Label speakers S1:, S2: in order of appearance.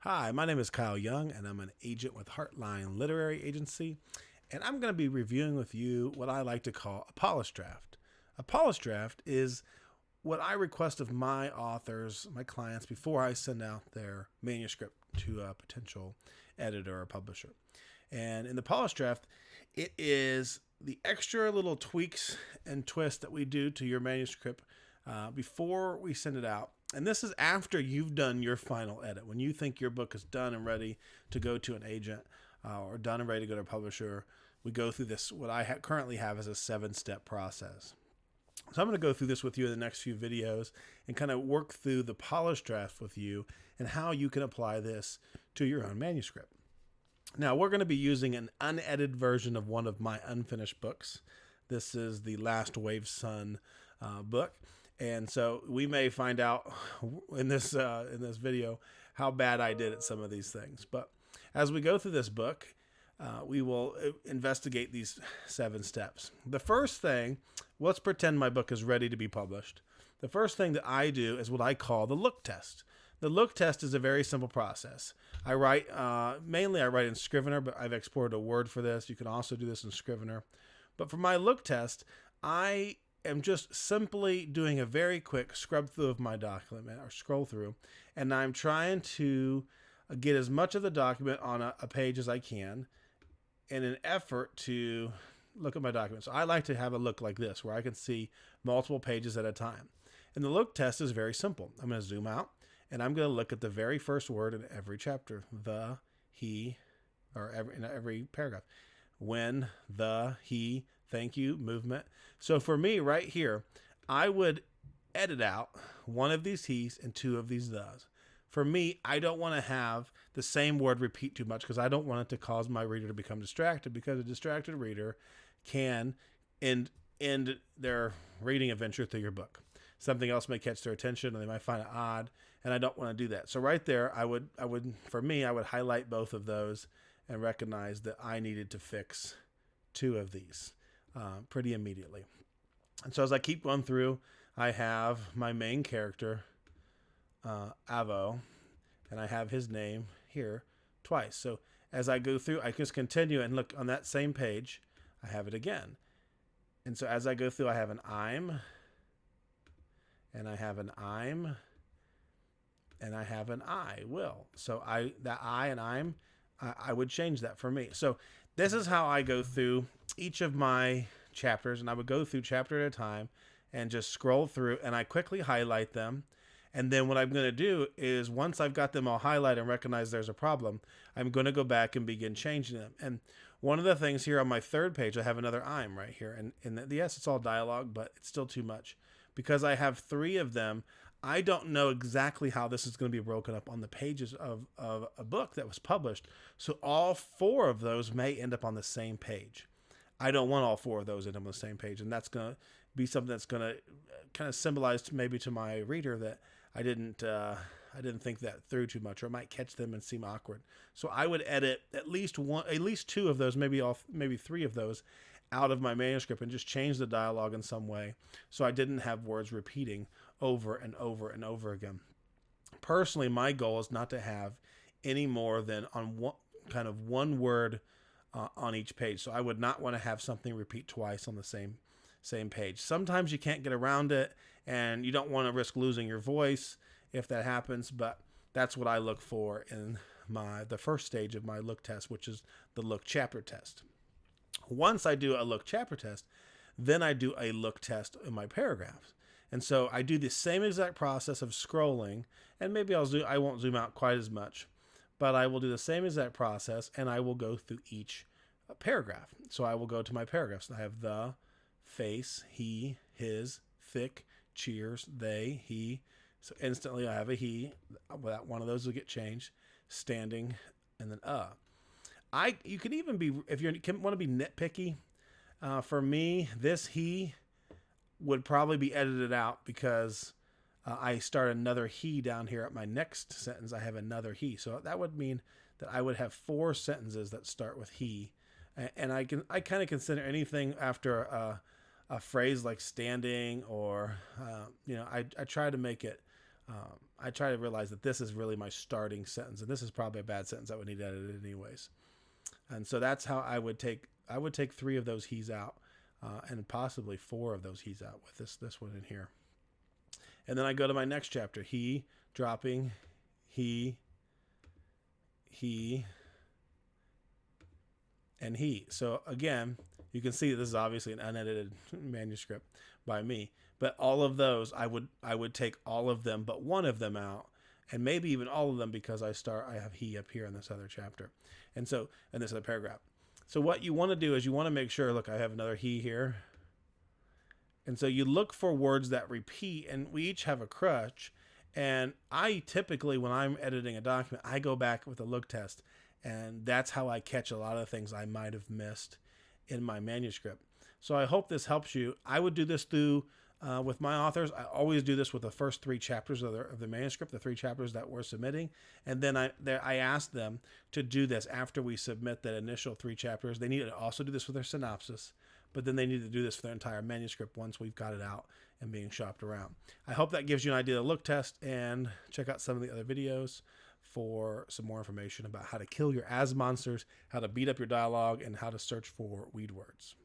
S1: Hi, my name is Kyle Young, and I'm an agent with Heartline Literary Agency. And I'm going to be reviewing with you what I like to call a polish draft. A polish draft is what I request of my authors, my clients, before I send out their manuscript to a potential editor or publisher. And in the polish draft, it is the extra little tweaks and twists that we do to your manuscript before we send it out. And this is after you've done your final edit. When you think your book is done and ready to go to an agent or done and ready to go to a publisher, we go through this, what I currently have as a 7-step process. So I'm going to go through this with you in the next few videos and kind of work through the polish draft with you and how you can apply this to your own manuscript. Now, we're going to be using an unedited version of one of my unfinished books. This is the Last Wave Sun book. And so we may find out in this video how bad I did at some of these things. But as we go through this book, we will investigate these 7 steps. The first thing, let's pretend my book is ready to be published. The first thing that I do is what I call the look test. The look test is a very simple process. I write, mainly I write in Scrivener, but I've exported a Word for this. You can also do this in Scrivener. But for my look test, I am just simply doing a very quick scrub through of my document or scroll through, and I'm trying to get as much of the document on a page as I can in an effort to look at my document. So I like to have a look like this where I can see multiple pages at a time. And the look test is very simple. I'm going to zoom out and I'm going to look at the very first word in every chapter, the, he, or in every paragraph. When, the, he, thank you, movement. So for me right here, I would edit out one of these he's and 2 of these thes. For me, I don't want to have the same word repeat too much because I don't want it to cause my reader to become distracted, because a distracted reader can end their reading adventure through your book. Something else may catch their attention and they might find it odd, and I don't want to do that. So right there, I would highlight both of those and recognize that I needed to fix 2 of these pretty immediately. And so as I keep going through, I have my main character, Avo, and I have his name here twice. So as I go through, I just continue and look on that same page, I have it again. And so as I go through, I have an I'm, and I have an I'm, and I have an I will. So that I and I'm, I would change that for me. So this is how I go through each of my chapters, and I would go through chapter at a time and just scroll through, and I quickly highlight them. And then what I'm going to do is, once I've got them all highlighted and recognize there's a problem, I'm going to go back and begin changing them. And one of the things here on my 3rd page, I have another I'm right here. And yes, it's all dialogue, but it's still too much. Because I have 3 of them, I don't know exactly how this is going to be broken up on the pages of a book that was published. So all 4 of those may end up on the same page. I don't want all 4 of those end up on the same page. And that's going to be something that's going to kind of symbolize maybe to my reader that I didn't think that through too much, or it might catch them and seem awkward. So I would edit at least 2 of those, maybe 3 of those out of my manuscript and just change the dialogue in some way so I didn't have words repeating over and over and over again. Personally, my goal is not to have any more than on one word on each page. So I would not want to have something repeat twice on the same page. Sometimes you can't get around it and you don't want to risk losing your voice if that happens, but that's what I look for in the first stage of my look test, which is the look chapter test. Once I do a look chapter test, then I do a look test in my paragraphs. And so I do the same exact process of scrolling, and maybe I won't zoom out quite as much, but I will do the same exact process, and I will go through each paragraph. So I will go to my paragraphs. I have the, face, he, his, thick, cheers, they, he. So instantly I have a he. Without one of those will get changed. Standing, and then you can even be, if you want to be nitpicky, for me, this he would probably be edited out because I start another he down here at my next sentence. I have another he. So that would mean that I would have 4 sentences that start with he. And I kind of consider anything after a phrase like standing or, I try to make it I try to realize that this is really my starting sentence, and this is probably a bad sentence that would need edited anyways. And so that's how I would take 3 of those he's out, and possibly 4 of those he's out with this one in here. And then I go to my next chapter. He dropping, he, and he. So again, you can see this is obviously an unedited manuscript by me. But all of those, I would take all of them but one of them out, and maybe even all of them, because I have he up here in this other chapter, and so in this other paragraph. So what you want to do is you want to make sure, look, I have another he here. And so you look for words that repeat, and we each have a crutch. And I typically, when I'm editing a document, I go back with a look test, and that's how I catch a lot of the things I might have missed in my manuscript. So I hope this helps you. I would do this through with my authors. I always do this with the first 3 chapters of the manuscript, the 3 chapters that we're submitting. And then I ask them to do this after we submit that initial 3 chapters. They need to also do this with their synopsis, but then they need to do this for their entire manuscript once we've got it out and being shopped around. I hope that gives you an idea of the look test, and check out some of the other videos for some more information about how to kill your as monsters, how to beat up your dialogue, and how to search for weed words.